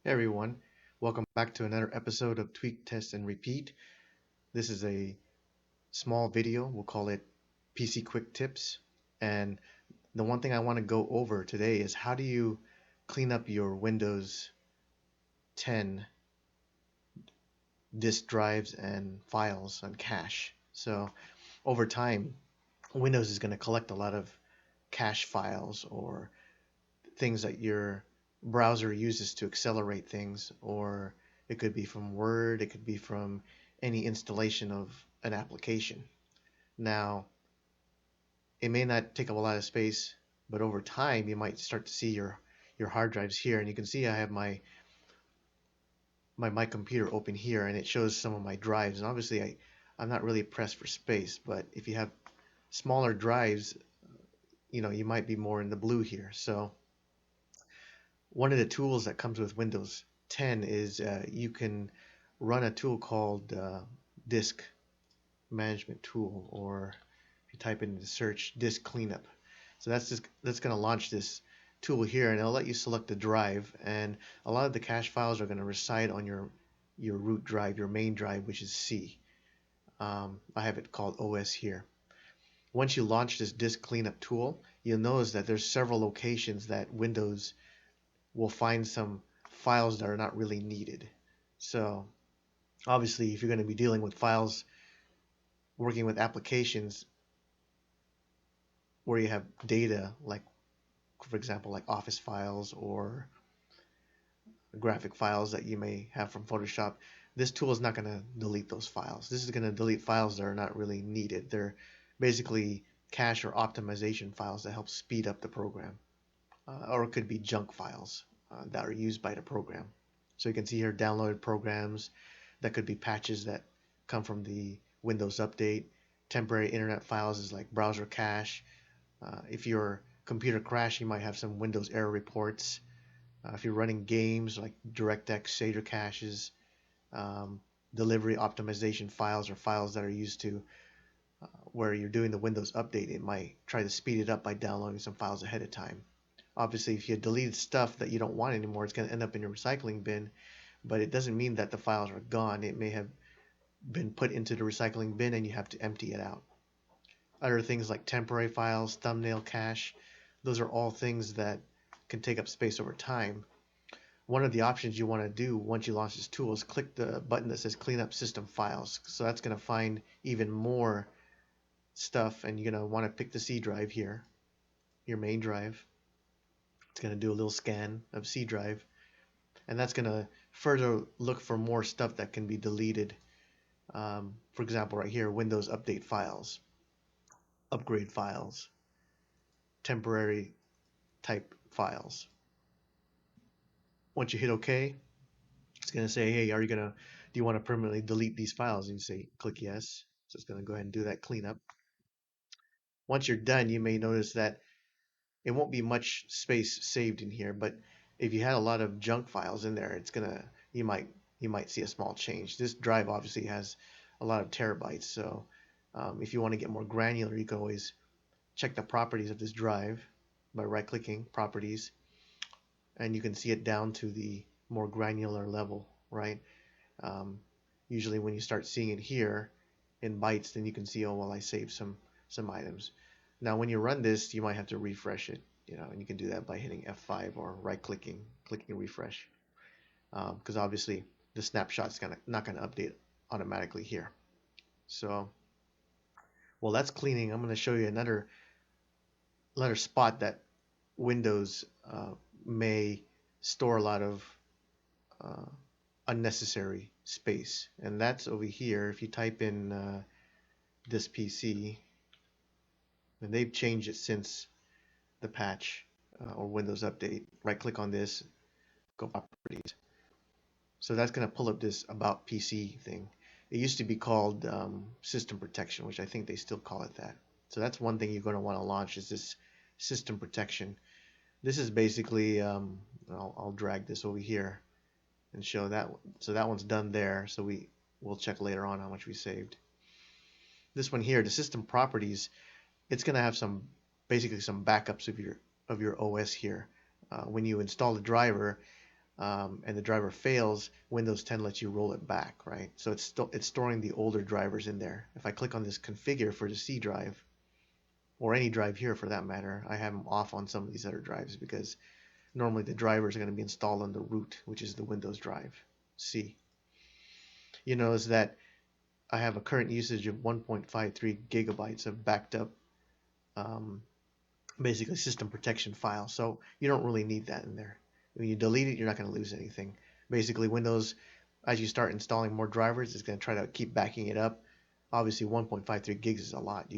Hey everyone, welcome back to another episode of Tweak, Test, and Repeat. This is a small video, we'll call it PC Quick Tips. And the one thing I want to go over today is how do you clean up your Windows 10 disk drives and files on cache. So over time, Windows is going to collect a lot of cache files or things that your browser uses to accelerate things, or it could be from Word, it could be from any installation of an application. Now, it may not take up a lot of space, but over time you might start to see your hard drives here, and you can see I have my computer open here, and it shows some of my drives. And obviously, I'm not really pressed for space, but if you have smaller drives, you might be more in the blue here. So one of the tools that comes with Windows 10 is you can run a tool called Disk Management Tool, or if you type in the search, Disk Cleanup. So that's going to launch this tool here, and it'll let you select the drive, and a lot of the cache files are going to reside on your root drive, your main drive, which is C. I have it called OS here. Once you launch this Disk Cleanup tool, you'll notice that there's several locations that Windows will find some files that are not really needed. So obviously, if you're going to be dealing with files, working with applications where you have data, like for example, like Office files or graphic files that you may have from Photoshop, this tool is not going to delete those files. This is going to delete files that are not really needed. They're basically cache or optimization files that help speed up the program. Or it could be junk files that are used by the program. So you can see here downloaded programs. That could be patches that come from the Windows update. Temporary internet files is like browser cache. If your computer crashed, you might have some Windows error reports. If you're running games like DirectX SATA caches, delivery optimization files, or files that are used to where you're doing the Windows update, it might try to speed it up by downloading some files ahead of time. Obviously, if you delete stuff that you don't want anymore, it's going to end up in your recycling bin, but it doesn't mean that the files are gone. It may have been put into the recycling bin and you have to empty it out. Other things like temporary files, thumbnail cache, those are all things that can take up space over time. One of the options you want to do once you launch this tool is click the button that says Clean Up System Files. So that's going to find even more stuff, and you're going to want to pick the C drive here, your main drive. It's going to do a little scan of C drive, and that's going to further look for more stuff that can be deleted. For example, right here, Windows update files, upgrade files, temporary type files. Once you hit OK, it's going to say, hey, do you want to permanently delete these files? And you say, click yes. So it's going to go ahead and do that cleanup. Once you're done, you may notice that it won't be much space saved in here, but if you had a lot of junk files in there, you might see a small change. This drive obviously has a lot of terabytes, so if you want to get more granular, you can always check the properties of this drive by right-clicking Properties, and you can see it down to the more granular level, right? Usually when you start seeing it here in bytes, then you can see, oh well, I saved some items. Now when you run this, you might have to refresh it, and you can do that by hitting F5 or clicking refresh, because obviously the snapshot's not going to update automatically here. So, well, that's cleaning. I'm going to show you another spot that Windows may store a lot of unnecessary space, and that's over here. If you type in this PC, and they've changed it since the patch or Windows update. Right click on this, go properties. So that's going to pull up this about PC thing. It used to be called system protection, which I think they still call it that. So that's one thing you're going to want to launch, is this system protection. This is basically, I'll drag this over here and show that. So that one's done there. So we'll check later on how much we saved. This one here, the system properties, it's going to have basically some backups of your OS here. When you install the driver, and the driver fails, Windows 10 lets you roll it back, right? So it's storing the older drivers in there. If I click on this configure for the C drive, or any drive here for that matter, I have them off on some of these other drives because normally the drivers are going to be installed on the root, which is the Windows drive, C. You notice that I have a current usage of 1.53 gigabytes of backed up um, basically system protection file. So you don't really need that in there. When you delete it, you're not going to lose anything. Basically, Windows, as you start installing more drivers, it's going to try to keep backing it up. Obviously, 1.53 gigs is a lot.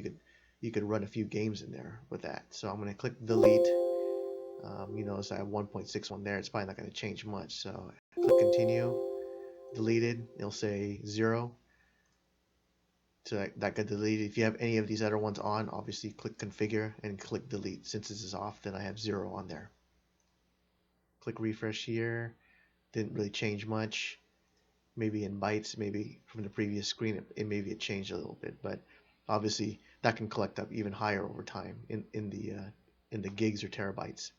You could run a few games in there with that. So I'm going to click delete. You notice I have 1.61 there. It's probably not going to change much. So click continue. Deleted. It'll say 0. So that got deleted. If you have any of these other ones on, obviously click configure and click delete. Since this is off, then I have 0 on there. Click refresh here. Didn't really change much. Maybe in bytes, maybe from the previous screen, maybe it changed a little bit, but obviously that can collect up even higher over time in the gigs or terabytes.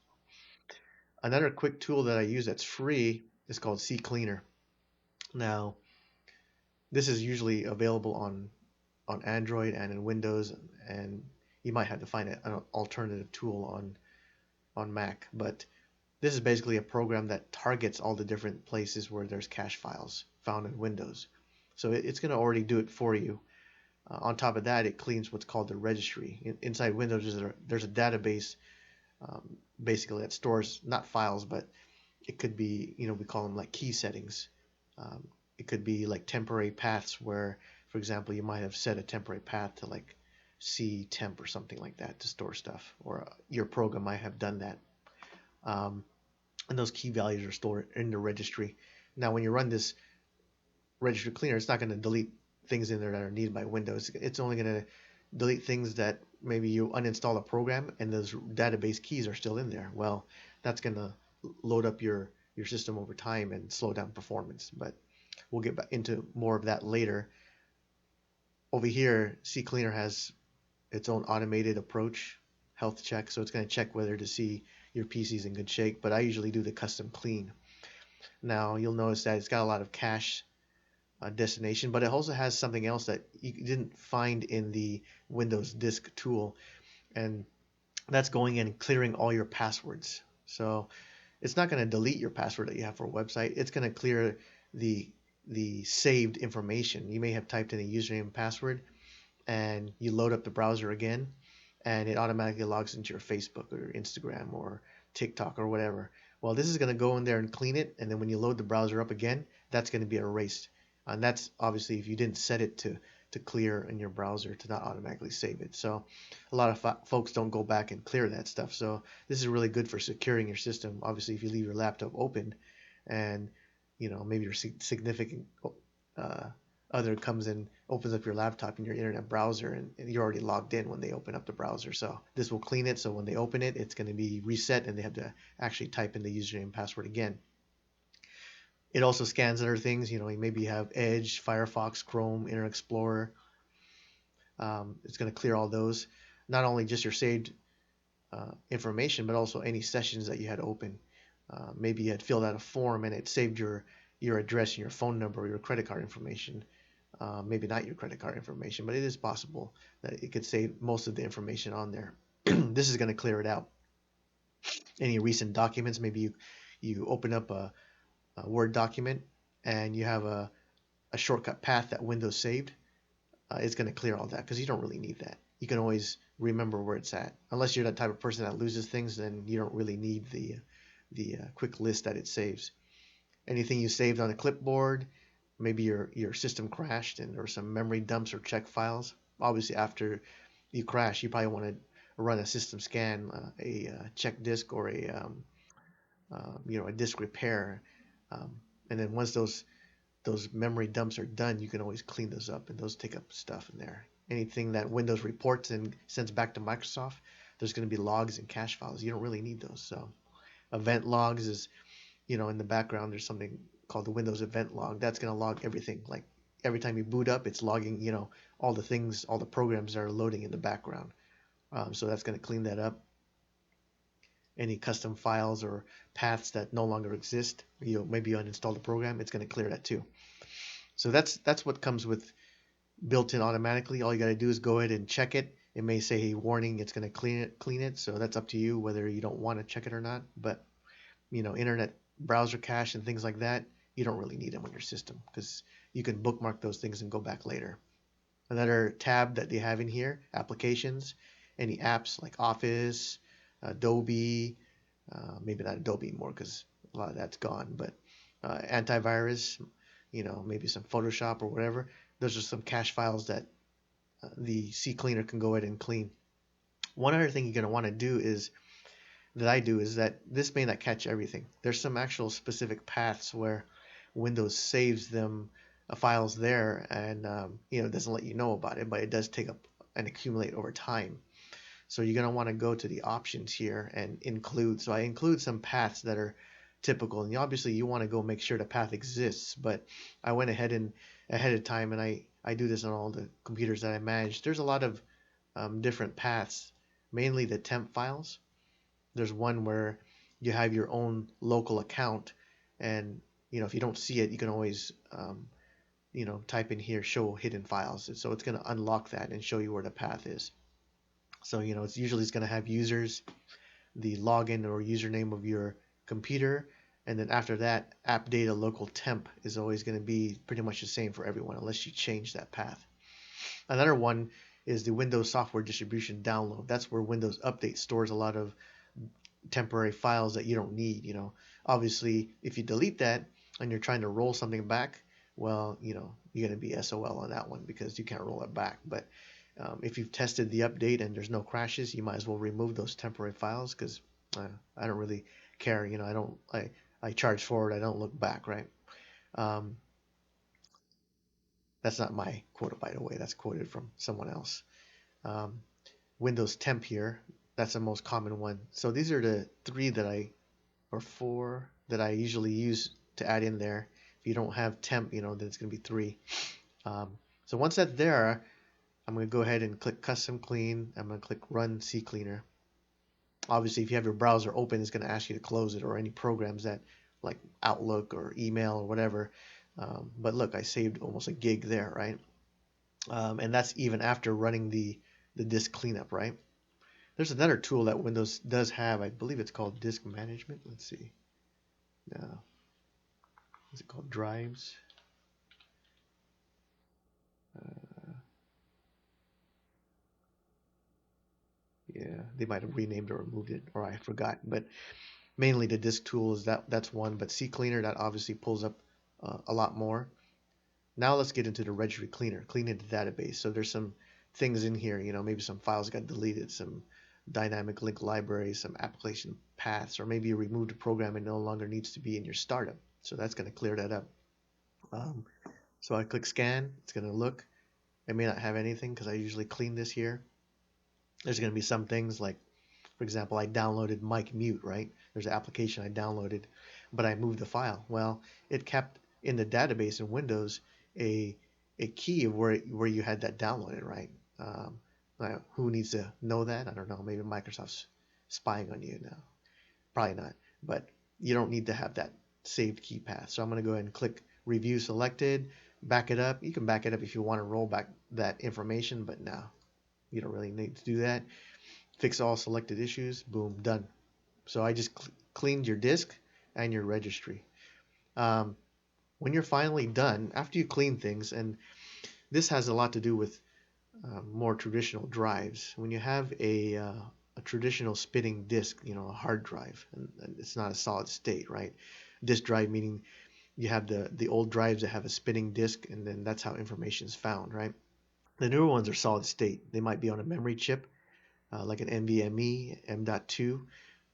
Another quick tool that I use that's free is called Ccleaner. Now, this is usually available on Android and in Windows, and you might have to find an alternative tool on Mac, but this is basically a program that targets all the different places where there's cache files found in Windows. So it's going to already do it for you. On top of that, it cleans what's called the registry. Inside Windows, there's a database basically that stores not files, but it could be, we call them like key settings. It could be like temporary paths where, for example, you might have set a temporary path to like C temp or something like that to store stuff, or your program might have done that. And those key values are stored in the registry. Now, when you run this registry cleaner, it's not going to delete things in there that are needed by Windows. It's only going to delete things that maybe you uninstall a program and those database keys are still in there. Well, that's going to load up your system over time and slow down performance. But we'll get back into more of that later. Over here, Ccleaner has its own automated approach, health check. So it's going to check whether to see your PC is in good shape, but I usually do the custom clean. Now you'll notice that it's got a lot of cache destination, but it also has something else that you didn't find in the Windows disk tool, and that's going in and clearing all your passwords. So it's not going to delete your password that you have for a website. It's going to clear the saved information. You may have typed in a username and password, and you load up the browser again, and it automatically logs into your Facebook or your Instagram or TikTok or whatever. Well, this is going to go in there and clean it, and then when you load the browser up again, that's going to be erased. And that's obviously if you didn't set it to clear in your browser to not automatically save it. So a lot of folks don't go back and clear that stuff. So this is really good for securing your system. Obviously, if you leave your laptop open and maybe your significant other comes in, opens up your laptop in your internet browser, and you're already logged in when they open up the browser. So this will clean it. So when they open it, it's going to be reset and they have to actually type in the username and password again. It also scans other things. Maybe you have Edge, Firefox, Chrome, Internet Explorer. It's going to clear all those. Not only just your saved information, but also any sessions that you had open. Maybe you had filled out a form and it saved your address and your phone number or your credit card information. Maybe not your credit card information, but it is possible that it could save most of the information on there. This is going to clear it out. Any recent documents, maybe you open up a Word document and you have a shortcut path that Windows saved. It's going to clear all that because you don't really need that. You can always remember where it's at. Unless you're that type of person that loses things, then you don't really need the quick list that it saves. Anything you saved on a clipboard, maybe your system crashed and there were some memory dumps or check files. Obviously, after you crash, you probably want to run a system scan, a check disk, or a disk repair. And then once those memory dumps are done, you can always clean those up, and those take up stuff in there. Anything that Windows reports and sends back to Microsoft, there's going to be logs and cache files. You don't really need those. So event logs is, in the background, there's something called the Windows event log. That's going to log everything. Like every time you boot up, it's logging, all the things, all the programs that are loading in the background. So that's going to clean that up. any custom files or paths that no longer exist. Maybe you uninstall the program, it's going to clear that too. So that's what comes with built in automatically. All you got to do is go ahead and check it. It may say, hey, warning, it's going to clean it. So that's up to you whether you don't want to check it or not. But internet browser cache and things like that, you don't really need them on your system because you can bookmark those things and go back later. Another tab that they have in here, applications, any apps like Office, Adobe, maybe not Adobe anymore because a lot of that's gone, but antivirus, maybe some Photoshop or whatever. Those are some cache files that the Ccleaner can go ahead and clean. One other thing you're going to want to do is that this may not catch everything. There's some actual specific paths where Windows saves them files there, and it doesn't let you know about it, but it does take up and accumulate over time. So you're going to want to go to the options here and include. So I include some paths that are typical, and obviously you want to go make sure the path exists, but I went ahead of time, and I do this on all the computers that I manage. There's a lot of different paths, mainly the temp files. There's one where you have your own local account, and if you don't see it, you can always type in here show hidden files. So it's going to unlock that and show you where the path is. So it's usually going to have users, the login or username of your computer, and then after that, app data local temp is always going to be pretty much the same for everyone unless you change that path. Another one is the Windows software distribution download. That's where Windows Update stores a lot of temporary files that you don't need. Obviously, if you delete that and you're trying to roll something back, well, you're going to be SOL on that one because you can't roll it back. But if you've tested the update and there's no crashes, you might as well remove those temporary files because I don't really care. I charge forward, I don't look back, right? That's not my quote, by the way. That's quoted from someone else. Windows temp here, that's the most common one. So these are the four that I usually use to add in there. If you don't have temp, then it's going to be 3. So once that's there, I'm going to go ahead and click custom clean. I'm going to click run Ccleaner. Obviously, if you have your browser open, it's going to ask you to close it, or any programs that like Outlook or email or whatever. But look, I saved almost a gig there, right? And that's even after running the disk cleanup, right? There's another tool that Windows does have. I believe it's called disk management. Let's see. No. Is it called drives? Yeah, they might have renamed or removed it, or I forgot. But mainly the disk tool is that's one. But Ccleaner, that obviously pulls up a lot more. Now let's get into the registry cleaner, cleaning the database. So there's some things in here, maybe some files got deleted, some dynamic link libraries, some application paths, or maybe you removed a program and no longer needs to be in your startup. So that's going to clear that up. So I click scan, it's going to look. I may not have anything because I usually clean this here. There's going to be some things like, for example, I downloaded Mic Mute, right? There's an application I downloaded, but I moved the file. Well, it kept in the database in Windows a key of where you had that downloaded, right? Who needs to know that? I don't know. Maybe Microsoft's spying on you now. Probably not. But you don't need to have that saved key path. So I'm going to go ahead and click Review Selected, back it up. You can back it up if you want to roll back that information, but no, you don't really need to do that. Fix all selected issues. Boom, done. So I just cleaned your disk and your registry. When you're finally done, after you clean things, and this has a lot to do with more traditional drives. When you have a traditional spinning disk, a hard drive, and it's not a solid state, right? Disk drive meaning you have the old drives that have a spinning disk, and then that's how information is found, right? The newer ones are solid state. They might be on a memory chip, like an NVMe M.2,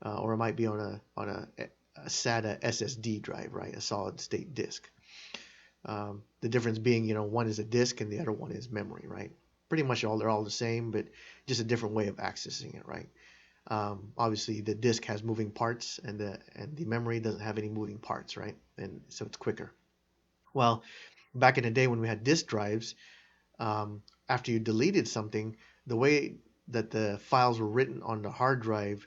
or it might be on a SATA SSD drive, right? A solid state disk. The difference being, one is a disk and the other one is memory, right? Pretty much they're all the same, but just a different way of accessing it, right? Obviously, the disk has moving parts, and the memory doesn't have any moving parts, right? And so it's quicker. Well, back in the day when we had disk drives, after you deleted something, the way that the files were written on the hard drive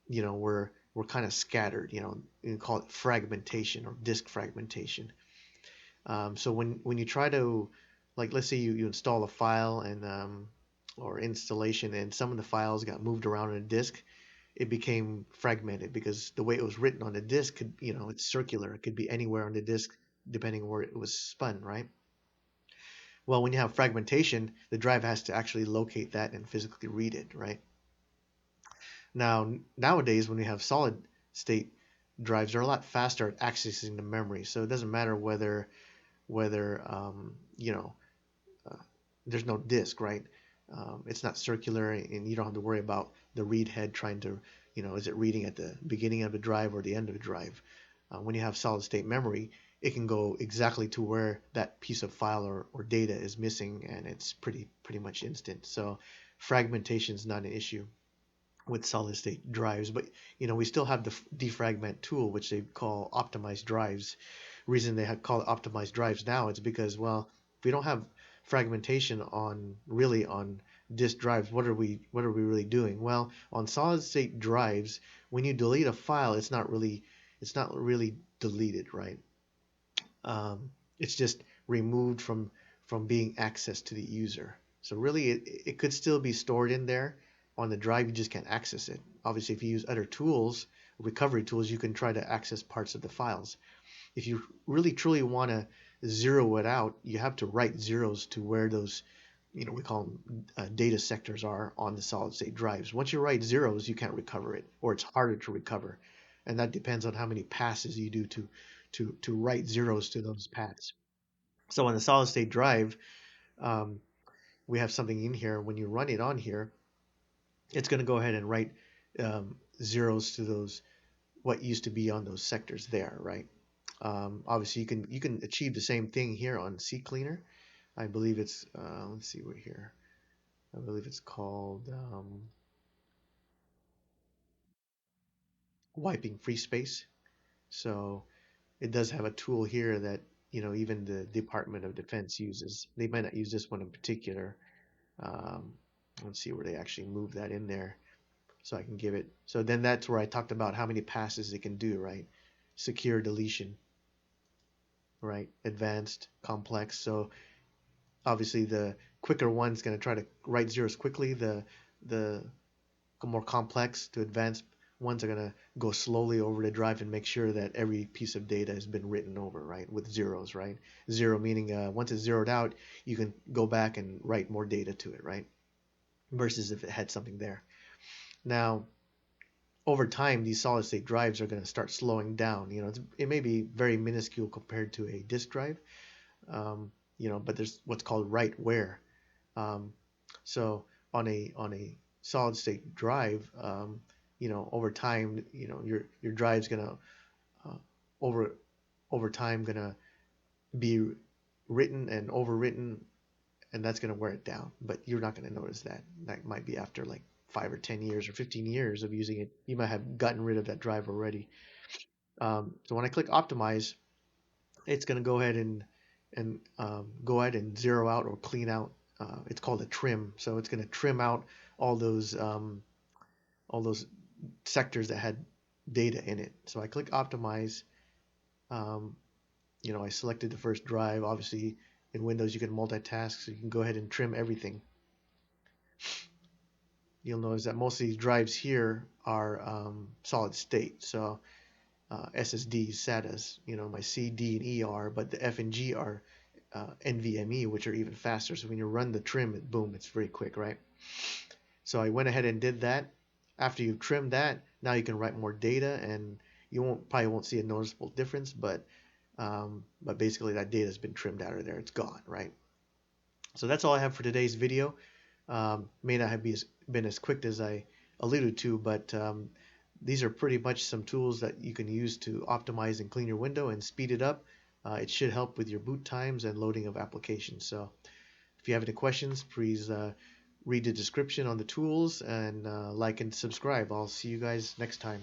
we're kind of scattered. You call it fragmentation or disk fragmentation. So when you try to, like, let's say you install a file and or installation, and some of the files got moved around on a disk, it became fragmented because the way it was written on the disk could, it's circular. It could be anywhere on the disk depending where it was spun, right? Well, when you have fragmentation, the drive has to actually locate that and physically read it, right? Now, nowadays, when we have solid state drives, they're a lot faster at accessing the memory. So it doesn't matter whether uh, there's no disk, right? It's not circular, and you don't have to worry about the read head trying to, is it reading at the beginning of the drive or the end of the drive? When you have solid state memory, it can go exactly to where that piece of file or data is missing, and it's pretty much instant. So fragmentation is not an issue with solid state drives, but we still have the defragment tool, which they call optimized drives. Reason they call it optimized drives now is because, well, if we don't have fragmentation on disk drives, what are we really doing? Well, on solid state drives, when you delete a file, it's not really deleted, right? It's just removed from being accessed to the user. So really, it could still be stored in there on the drive. You just can't access it. Obviously, if you use other tools, recovery tools, you can try to access parts of the files. If you really truly want to zero it out, you have to write zeros to where those, we call them data sectors are on the solid state drives. Once you write zeros, you can't recover it, or it's harder to recover. And that depends on how many passes you do to write zeros to those paths. So on the solid state drive, um, we have something in here. When you run it on here, it's going to go ahead and write zeros to those, what used to be on those sectors there, right? Obviously, you can achieve the same thing here on Ccleaner. I believe it's let's see what here. I believe it's called wiping free space. So it does have a tool here that even the Department of Defense uses. They might not use this one in particular. Um, let's see where they actually move that in there, so I can give it. So then that's where I talked about how many passes it can do, right? Secure deletion, right? Advanced, complex. So obviously the quicker one's going to try to write zeros quickly. The more complex to advanced ones are going to go slowly over the drive and make sure that every piece of data has been written over, right, with zeros, right? Zero meaning once it's zeroed out, you can go back and write more data to it, right? Versus if it had something there. Now, over time, these solid state drives are going to start slowing down. It may be very minuscule compared to a disk drive, but there's what's called write wear. So on a solid state drive, over time, your drive's gonna uh, over time gonna be written and overwritten, and that's gonna wear it down. But you're not gonna notice that. That might be after like 5 or 10 years or 15 years of using it. You might have gotten rid of that drive already. So when I click optimize, it's gonna go ahead and go ahead and zero out or clean out. It's called a trim. So it's gonna trim out all those sectors that had data in it. So I click optimize. Um, I selected the first drive. Obviously, in Windows you can multitask, so you can go ahead and trim everything. You'll notice that most of these drives here are solid state. So SSDs, SATAs, my C, D, and E are, but the F and G are NVMe, which are even faster. So when you run the trim, boom, it's very quick, right? So I went ahead and did that. After you've trimmed that, now you can write more data, and you probably won't see a noticeable difference, but basically that data has been trimmed out of there. It's gone, right? So that's all I have for today's video. May not have been as quick as I alluded to, but these are pretty much some tools that you can use to optimize and clean your window and speed it up. It should help with your boot times and loading of applications. So if you have any questions, please read the description on the tools and like and subscribe. I'll see you guys next time.